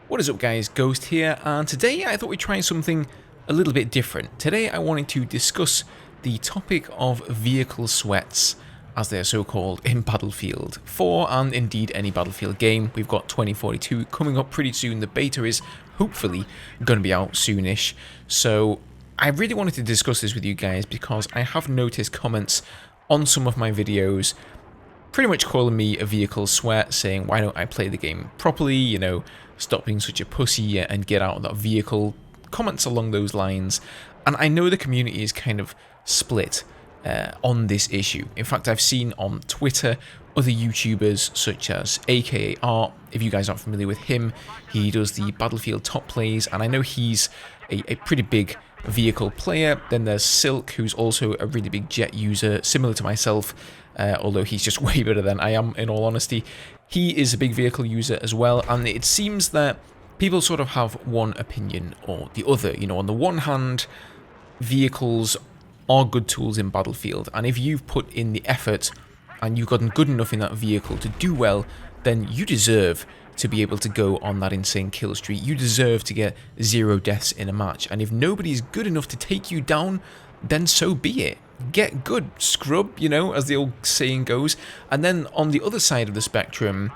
What is up guys, Ghost here, and today I thought we'd try something a little bit different. Today I wanted to discuss the topic of vehicle sweats, as they are so called, in Battlefield 4 and indeed any Battlefield game. We've got 2042 coming up pretty soon. The beta is hopefully going to be out soonish, so I really wanted to discuss this with you guys because I have noticed comments on some of my videos pretty much calling me a vehicle sweat, saying why don't I play the game properly, you know, stop being such a pussy and get out of that vehicle, comments along those lines. And I know the community is kind of split on this issue. In fact, I've seen on Twitter other YouTubers such as AKA Art. If you guys aren't familiar with him, he does the Battlefield top plays, and I know he's a pretty big vehicle player. Then there's Silk, who's also a really big jet user, similar to myself, although he's just way better than I am, in all honesty. He is a big vehicle user as well, and it seems that people sort of have one opinion or the other. You know, on the one hand, vehicles are good tools in Battlefield, and if you've put in the effort and you've gotten good enough in that vehicle to do well, then you deserve to be able to go on that insane kill streak. You deserve to get 0 deaths in a match, and if nobody's good enough to take you down, then so be it. Get good, scrub, you know, as the old saying goes. And then on the other side of the spectrum,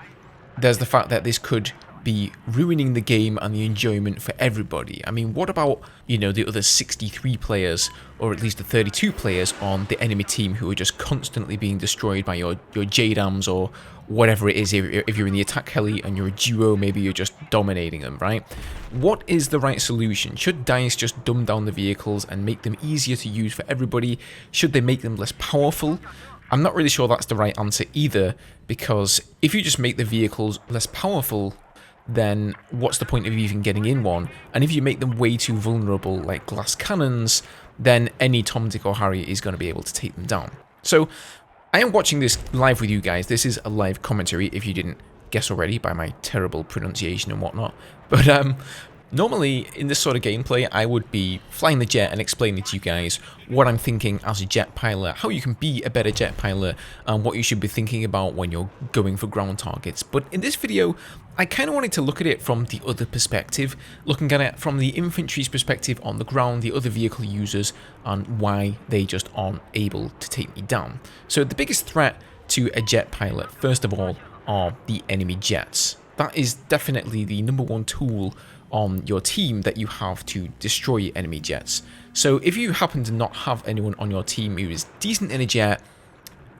there's the fact that this could be ruining the game and the enjoyment for everybody. I mean, what about, you know, the other 63 players, or at least the 32 players on the enemy team who are just constantly being destroyed by your JDAMs or whatever it is. If you're in the attack heli and you're a duo, maybe you're just dominating them, right? What is the right solution? Should DICE just dumb down the vehicles and make them easier to use for everybody? Should they make them less powerful? I'm not really sure that's the right answer either, because if you just make the vehicles less powerful, then what's the point of even getting in one? And if you make them way too vulnerable, like glass cannons, then any Tom, Dick or Harry is going to be able to take them down. So I am watching this live with you guys. This is a live commentary, if you didn't guess already by my terrible pronunciation and whatnot. But normally in this sort of gameplay, I would be flying the jet and explaining to you guys what I'm thinking as a jet pilot, how you can be a better jet pilot, and what you should be thinking about when you're going for ground targets. But in this video, I kind of wanted to look at it from the other perspective, looking at it from the infantry's perspective on the ground, the other vehicle users, and why they just aren't able to take me down. So the biggest threat to a jet pilot, first of all, are the enemy jets. That is definitely the #1 tool on your team that you have to destroy enemy jets. So if you happen to not have anyone on your team who is decent in a jet,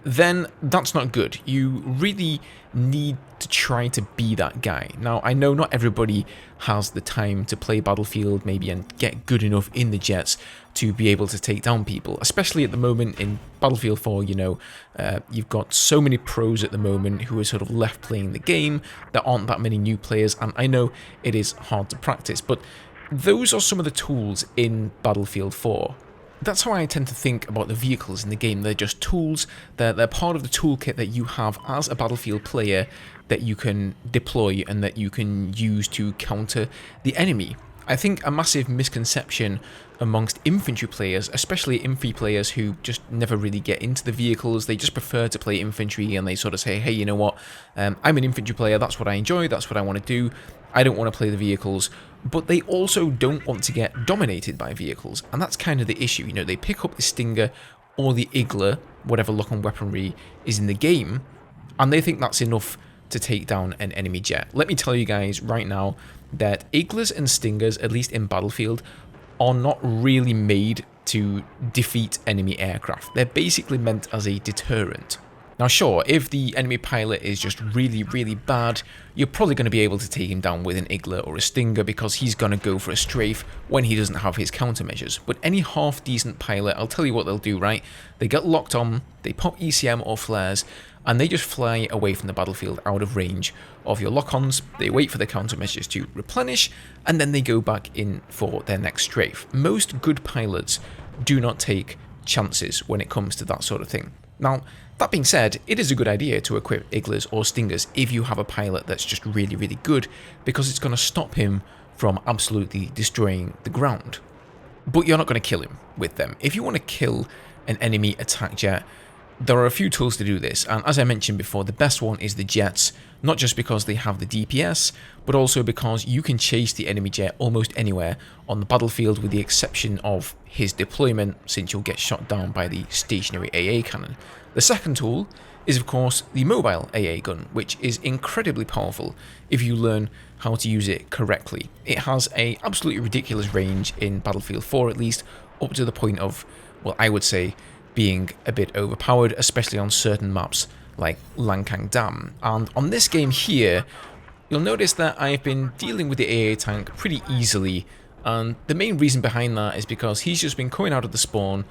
then that's not good. You really need to try to be that guy. Now, I know not everybody has the time to play Battlefield maybe and get good enough in the jets to be able to take down people, especially at the moment in Battlefield 4, you know, you've got so many pros at the moment who are sort of left playing the game. There aren't that many new players, and I know it is hard to practice, but those are some of the tools in Battlefield 4. That's how I tend to think about the vehicles in the game. They're just tools. They're part of the toolkit that you have as a Battlefield player that you can deploy and that you can use to counter the enemy. I think a massive misconception amongst infantry players, especially infantry players who just never really get into the vehicles, they just prefer to play infantry and they sort of say, hey, you know what, I'm an infantry player, that's what I enjoy, that's what I want to do, I don't want to play the vehicles. But they also don't want to get dominated by vehicles, and that's kind of the issue. You know, they pick up the Stinger or the Igla, whatever lock-on weaponry is in the game, and they think that's enough to take down an enemy jet. Let me tell you guys right now that Iglas and Stingers, at least in Battlefield, are not really made to defeat enemy aircraft. They're basically meant as a deterrent. Now sure, if the enemy pilot is just really, really bad, you're probably going to be able to take him down with an Igla or a Stinger because he's going to go for a strafe when he doesn't have his countermeasures. But any half-decent pilot, I'll tell you what they'll do, right? They get locked on, they pop ECM or flares, and they just fly away from the battlefield out of range of your lock-ons. They wait for the countermeasures to replenish, and then they go back in for their next strafe. Most good pilots do not take chances when it comes to that sort of thing. Now, that being said, it is a good idea to equip Iglas or Stingers if you have a pilot that's just really, really good, because it's going to stop him from absolutely destroying the ground. But you're not going to kill him with them. If you want to kill an enemy attack jet, There are a few tools to do this, and as I mentioned before, the best one is the jets, not just because they have the DPS, but also because you can chase the enemy jet almost anywhere on the battlefield with the exception of his deployment, since you'll get shot down by the stationary AA cannon. The second tool is of course the mobile AA gun, which is incredibly powerful if you learn how to use it correctly. It has a absolutely ridiculous range in Battlefield 4 at least, up to the point of, well, I would say, being a bit overpowered, especially on certain maps like Lankang Dam. And on this game here, you'll notice that I've been dealing with the AA tank pretty easily, and the main reason behind that is because he's just been coming out of the spawn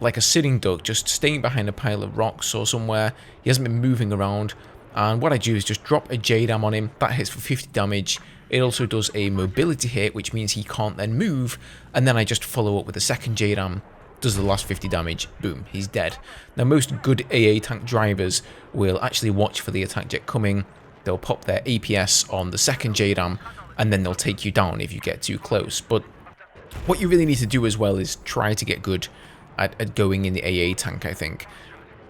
like a sitting duck, just staying behind a pile of rocks or somewhere. He hasn't been moving around, and what I do is just drop a JDAM on him. That hits for 50 damage. It also does a mobility hit, which means he can't then move, and then I just follow up with a second JDAM, does the last 50 damage, boom, he's dead. Now most good AA tank drivers will actually watch for the attack jet coming, they'll pop their APS on the second JDAM, and then they'll take you down if you get too close. But what you really need to do as well is try to get good at going in the AA tank, I think.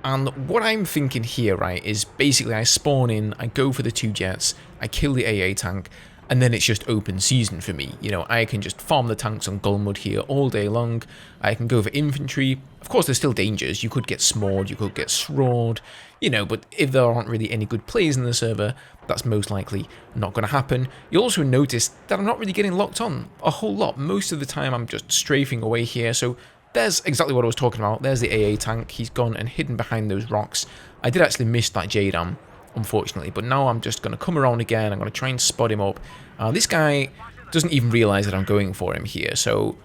And what I'm thinking here, right, is basically I spawn in, I go for the 2 jets, I kill the AA tank, and then it's just open season for me. You know, I can just farm the tanks on Gulmud here all day long. I can go for infantry. Of course, there's still dangers. You could get smored, you could get srawed, you know, but if there aren't really any good players in the server, that's most likely not going to happen. You'll also notice that I'm not really getting locked on a whole lot. Most of the time, I'm just strafing away here, so there's exactly what I was talking about. There's the AA tank. He's gone and hidden behind those rocks. I did actually miss that JDAM, unfortunately, but now I'm just going to come around again. I'm going to try and spot him up. This guy doesn't even realise that I'm going for him here, so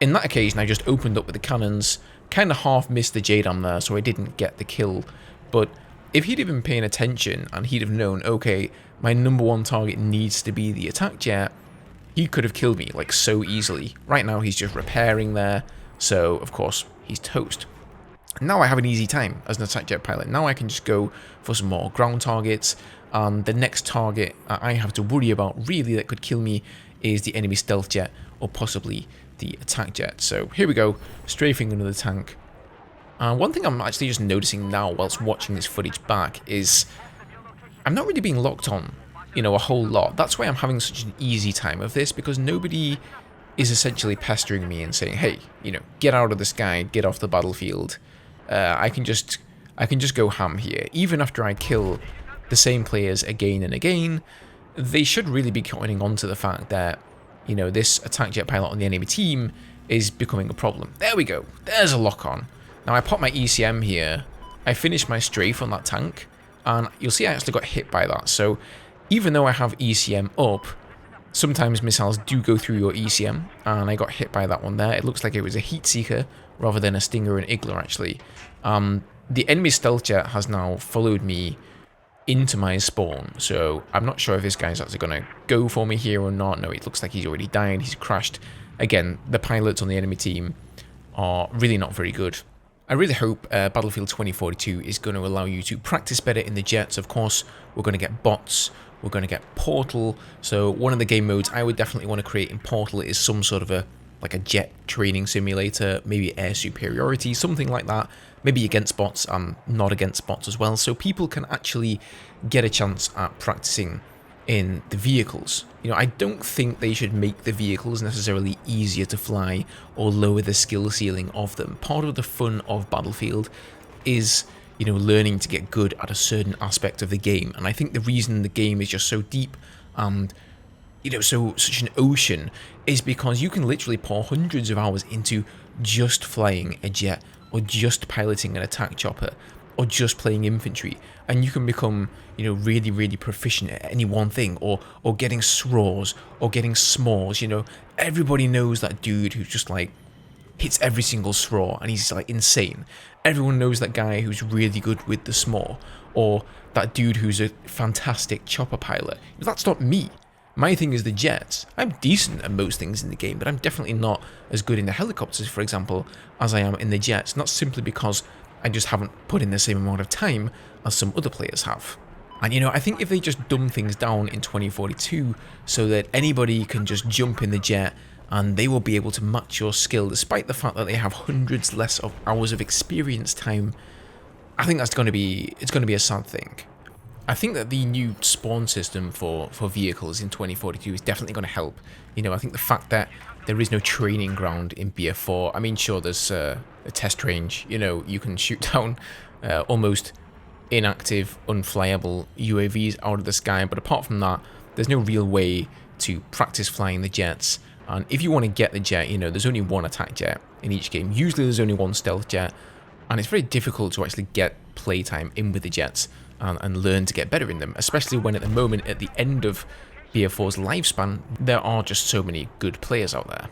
in that occasion I just opened up with the cannons, kind of half missed the JDAM there, so I didn't get the kill. But if he'd have been paying attention and he'd have known, okay, my number one target needs to be the attack jet, he could have killed me like so easily. Right now he's just repairing there, so of course he's toast. Now I have an easy time as an attack jet pilot. Now I can just go for some more ground targets, and the next target I have to worry about really that could kill me is the enemy stealth jet or possibly the attack jet. So here we go, strafing under the tank. One thing I'm actually just noticing now whilst watching this footage back is I'm not really being locked on, you know, a whole lot. That's why I'm having such an easy time of this, because nobody is essentially pestering me and saying, hey, you know, get out of the sky, get off the battlefield. I can just go ham here. Even after I kill the same players again and again, they should really be counting on to the fact that, you know, this attack jet pilot on the enemy team is becoming a problem. There we go. There's a lock on. Now I pop my ECM here. I finish my strafe on that tank, and you'll see I actually got hit by that. So even though I have ECM up, sometimes missiles do go through your ECM, and I got hit by that one there. It looks like it was a heat seeker rather than a Stinger and Igler, actually. The enemy stealth jet has now followed me into my spawn, so I'm not sure if this guy's actually going to go for me here or not. No, it looks like he's already died. He's crashed. Again, the pilots on the enemy team are really not very good. I really hope Battlefield 2042 is going to allow you to practice better in the jets. Of course, we're going to get bots. We're going to get Portal. So one of the game modes I would definitely want to create in Portal is some sort of a jet training simulator, maybe air superiority, something like that. Maybe against bots and not against bots as well, so people can actually get a chance at practicing in the vehicles. You know, I don't think they should make the vehicles necessarily easier to fly or lower the skill ceiling of them. Part of the fun of Battlefield is, you know, learning to get good at a certain aspect of the game, and I think the reason the game is just so deep and, you know, such an ocean is because you can literally pour hundreds of hours into just flying a jet, or just piloting an attack chopper, or just playing infantry, and you can become, you know, really, really proficient at any one thing, or getting SRAWs, or getting SMAWs. You know, everybody knows that dude who just like hits every single SRAW and he's like insane. Everyone knows that guy who's really good with the SMAW, or that dude who's a fantastic chopper pilot. That's not me. My thing is the jets. I'm decent at most things in the game, but I'm definitely not as good in the helicopters, for example, as I am in the jets, not simply because I just haven't put in the same amount of time as some other players have. And, you know, I think if they just dumb things down in 2042 so that anybody can just jump in the jet and they will be able to match your skill, despite the fact that they have hundreds less of hours of experience time, I think that's going to be, it's going to be a sad thing. I think that the new spawn system for vehicles in 2042 is definitely going to help. You know, I think the fact that there is no training ground in BF4, I mean, sure, there's a test range, you know, you can shoot down almost inactive, unflyable UAVs out of the sky, but apart from that, there's no real way to practice flying the jets. And if you want to get the jet, you know, there's only one attack jet in each game. Usually there's only one stealth jet, and it's very difficult to actually get playtime in with the jets and learn to get better in them, especially when at the moment, at the end of BF4's lifespan, there are just so many good players out there.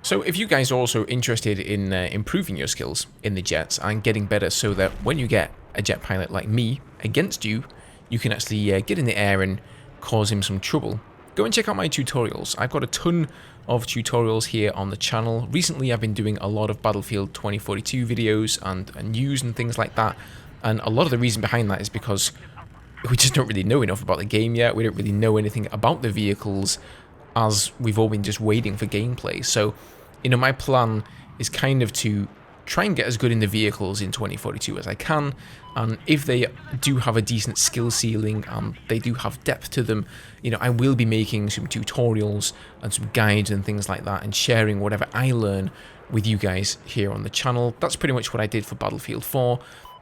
So if you guys are also interested in improving your skills in the jets and getting better so that when you get a jet pilot like me against you, you can actually get in the air and cause him some trouble, go and check out my tutorials. I've got a ton of tutorials here on the channel. Recently I've been doing a lot of Battlefield 2042 videos and news and things like that, and a lot of the reason behind that is because we just don't really know enough about the game yet. We don't really know anything about the vehicles, as we've all been just waiting for gameplay. So, you know, my plan is kind of to try and get as good in the vehicles in 2042 as I can, and if they do have a decent skill ceiling and they do have depth to them, you know, I will be making some tutorials and some guides and things like that and sharing whatever I learn with you guys here on the channel. That's pretty much what I did for Battlefield 4,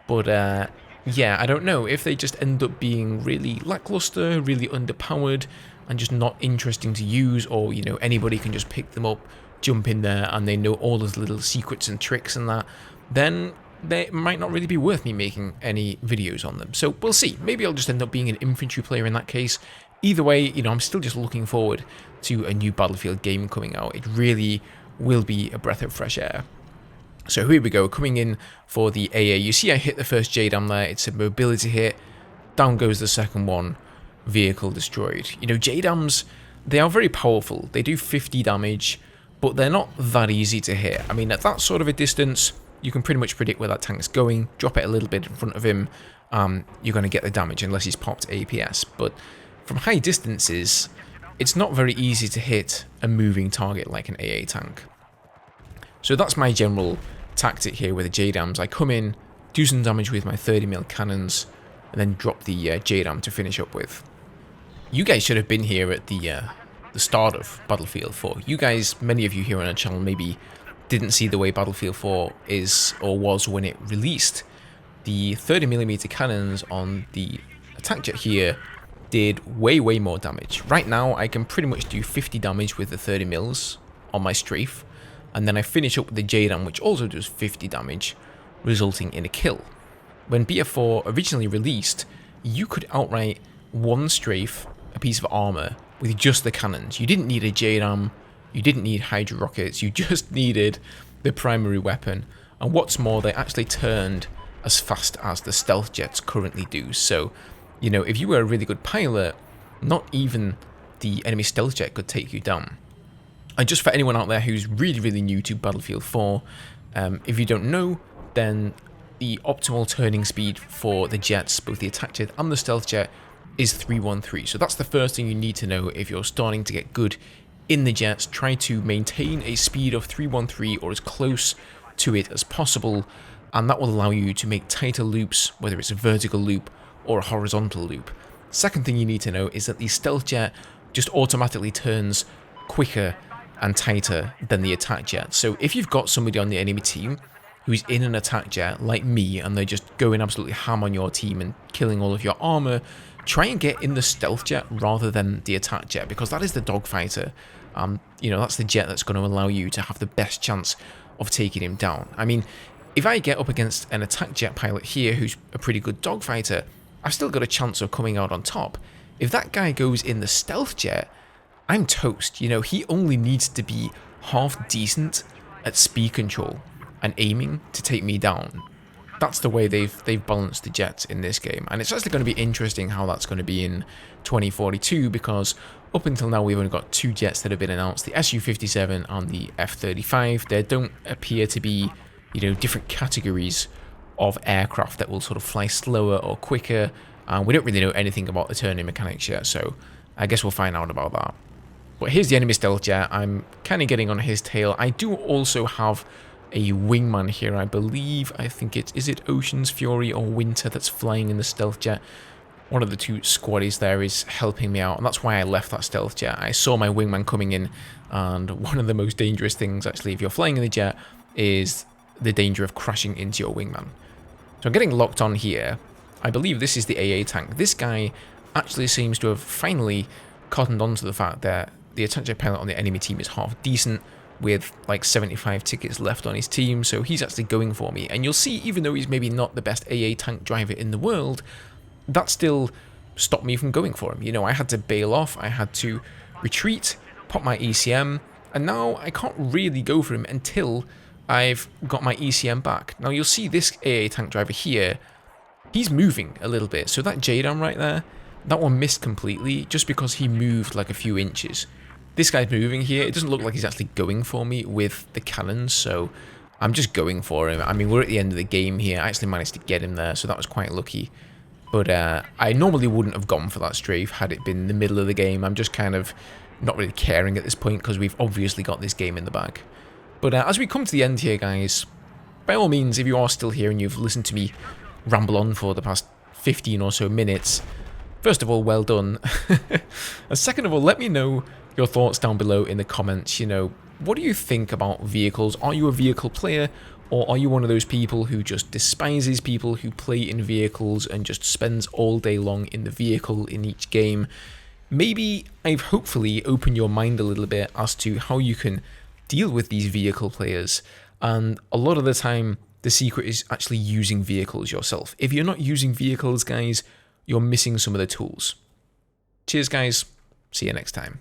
but yeah, I don't know if they just end up being really lackluster, really underpowered, and just not interesting to use, or, you know, anybody can just pick them up, jump in there, and they know all those little secrets and tricks and that, then they might not really be worth me making any videos on them. So we'll see. Maybe I'll just end up being an infantry player in that case. Either way, you know, I'm still just looking forward to a new Battlefield game coming out. It really will be a breath of fresh air. So here we go, coming in for the AA. You see I hit the first JDAM there, it's a mobility hit, down goes the second one, vehicle destroyed. You know, JDAMs, they are very powerful, they do 50 damage, but they're not that easy to hit. I mean, at that sort of a distance, you can pretty much predict where that tank's going, drop it a little bit in front of him, you're going to get the damage unless he's popped APS. But from high distances, it's not very easy to hit a moving target like an AA tank. So that's my general tactic here with the JDAMs. I come in, do some damage with my 30mm cannons, and then drop the JDAM to finish up with. You guys should have been here at the start of Battlefield 4. You guys, many of you here on the channel, maybe didn't see the way Battlefield 4 is or was when it released. The 30mm cannons on the attack jet here did way more damage. Right now, I can pretty much do 50 damage with the 30mm on my strafe, and then I finish up with the JDAM, which also does 50 damage, resulting in a kill. When BF4 originally released, you could outright one strafe a piece of armor with just the cannons. You didn't need a JDAM, you didn't need Hydra rockets, you just needed the primary weapon. And what's more, they actually turned as fast as the stealth jets currently do. So, you know, if you were a really good pilot, not even the enemy stealth jet could take you down. And just for anyone out there who's really new to Battlefield 4, if you don't know, then the optimal turning speed for the jets, both the attack jet and the stealth jet, is 313. So that's the first thing you need to know if you're starting to get good in the jets. Try to maintain a speed of 313 or as close to it as possible, and that will allow you to make tighter loops, whether it's a vertical loop or a horizontal loop. Second thing you need to know is that the stealth jet just automatically turns quicker and tighter than the attack jet. So if you've got somebody on the enemy team who's in an attack jet like me, and they're just going absolutely ham on your team and killing all of your armor, try and get in the stealth jet rather than the attack jet, because that is the dogfighter. You know, that's the jet that's going to allow you to have the best chance of taking him down. I mean, if I get up against an attack jet pilot here who's a pretty good dogfighter, I've still got a chance of coming out on top. If that guy goes in the stealth jet, I'm toast. You know, he only needs to be half decent at speed control and aiming to take me down. That's the way they've balanced the jets in this game, and it's actually going to be interesting how that's going to be in 2042, because up until now we've only got two jets that have been announced, the Su-57 and the F-35. There don't appear to be, you know, different categories of aircraft that will sort of fly slower or quicker, and we don't really know anything about the turning mechanics yet, so I guess we'll find out about that. But here's the enemy stealth jet. I'm kind of getting on his tail. I do also have a wingman here, I believe. I think is it Ocean's Fury or Winter that's flying in the stealth jet? One of the two squaddies there is helping me out, and that's why I left that stealth jet. I saw my wingman coming in, and one of the most dangerous things, actually, if you're flying in the jet, is the danger of crashing into your wingman. So I'm getting locked on here. I believe this is the AA tank. This guy actually seems to have finally cottoned on to the fact that the attack jet pilot on the enemy team is half decent, with like 75 tickets left on his team, so he's actually going for me. And you'll see, even though he's maybe not the best AA tank driver in the world, that still stopped me from going for him. You know, I had to bail off, I had to retreat, pop my ECM, and now I can't really go for him until I've got my ECM back. Now you'll see this AA tank driver here, he's moving a little bit. So that JDAM right there, that one missed completely just because he moved like a few inches. This guy's moving here. It doesn't look like he's actually going for me with the cannons, so I'm just going for him. I mean, we're at the end of the game here. I actually managed to get him there, so that was quite lucky. But I normally wouldn't have gone for that strafe had it been the middle of the game. I'm just kind of not really caring at this point because we've obviously got this game in the bag. But as we come to the end here, guys, by all means, if you are still here and you've listened to me ramble on for the past 15 or so minutes, first of all, well done. And second of all, let me know your thoughts down below in the comments. You know, what do you think about vehicles? Are you a vehicle player? Or are you one of those people who just despises people who play in vehicles and just spends all day long in the vehicle in each game? Maybe I've hopefully opened your mind a little bit as to how you can deal with these vehicle players. And a lot of the time, the secret is actually using vehicles yourself. If you're not using vehicles, guys, you're missing some of the tools. Cheers, guys. See you next time.